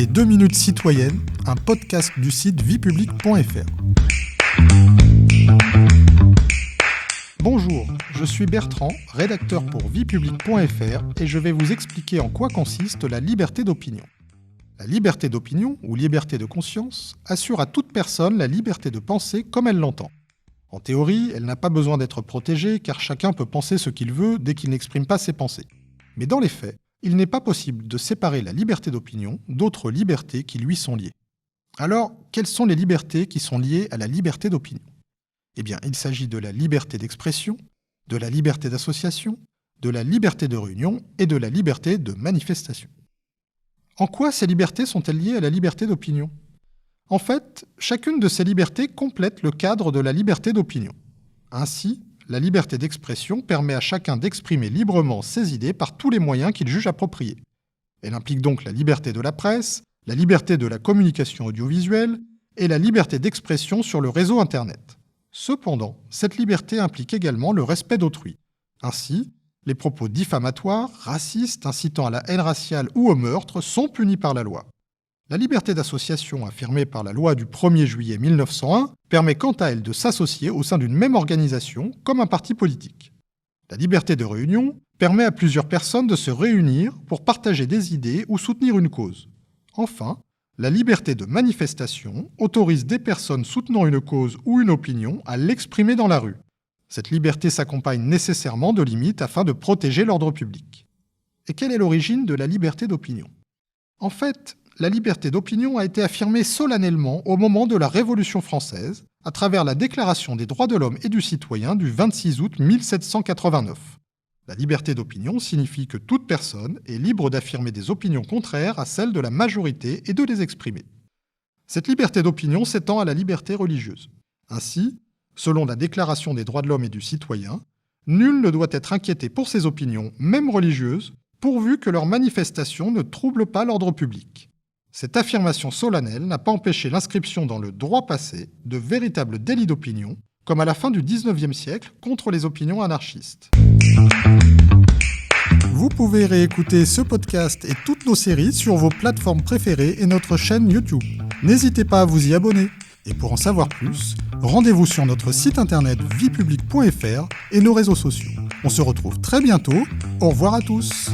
Les 2 minutes citoyennes, un podcast du site viepublique.fr. Bonjour, je suis Bertrand, rédacteur pour viepublique.fr et je vais vous expliquer en quoi consiste la liberté d'opinion. La liberté d'opinion, ou liberté de conscience, assure à toute personne la liberté de penser comme elle l'entend. En théorie, elle n'a pas besoin d'être protégée car chacun peut penser ce qu'il veut dès qu'il n'exprime pas ses pensées. Mais dans les faits, il n'est pas possible de séparer la liberté d'opinion d'autres libertés qui lui sont liées. Alors, quelles sont les libertés qui sont liées à la liberté d'opinion ? Eh bien, il s'agit de la liberté d'expression, de la liberté d'association, de la liberté de réunion et de la liberté de manifestation. En quoi ces libertés sont-elles liées à la liberté d'opinion ? En fait, chacune de ces libertés complète le cadre de la liberté d'opinion. Ainsi, la liberté d'expression permet à chacun d'exprimer librement ses idées par tous les moyens qu'il juge appropriés. Elle implique donc la liberté de la presse, la liberté de la communication audiovisuelle et la liberté d'expression sur le réseau Internet. Cependant, cette liberté implique également le respect d'autrui. Ainsi, les propos diffamatoires, racistes, incitant à la haine raciale ou au meurtre sont punis par la loi. La liberté d'association affirmée par la loi du 1er juillet 1901 permet quant à elle de s'associer au sein d'une même organisation comme un parti politique. La liberté de réunion permet à plusieurs personnes de se réunir pour partager des idées ou soutenir une cause. Enfin, la liberté de manifestation autorise des personnes soutenant une cause ou une opinion à l'exprimer dans la rue. Cette liberté s'accompagne nécessairement de limites afin de protéger l'ordre public. Et quelle est l'origine de la liberté d'opinion ? En fait, la liberté d'opinion a été affirmée solennellement au moment de la Révolution française, à travers la Déclaration des droits de l'homme et du citoyen du 26 août 1789. La liberté d'opinion signifie que toute personne est libre d'affirmer des opinions contraires à celles de la majorité et de les exprimer. Cette liberté d'opinion s'étend à la liberté religieuse. Ainsi, selon la Déclaration des droits de l'homme et du citoyen, nul ne doit être inquiété pour ses opinions, même religieuses, pourvu que leurs manifestations ne troublent pas l'ordre public. Cette affirmation solennelle n'a pas empêché l'inscription dans le droit passé de véritables délits d'opinion, comme à la fin du XIXe siècle contre les opinions anarchistes. Vous pouvez réécouter ce podcast et toutes nos séries sur vos plateformes préférées et notre chaîne YouTube. N'hésitez pas à vous y abonner. Et pour en savoir plus, rendez-vous sur notre site internet viepublique.fr et nos réseaux sociaux. On se retrouve très bientôt. Au revoir à tous.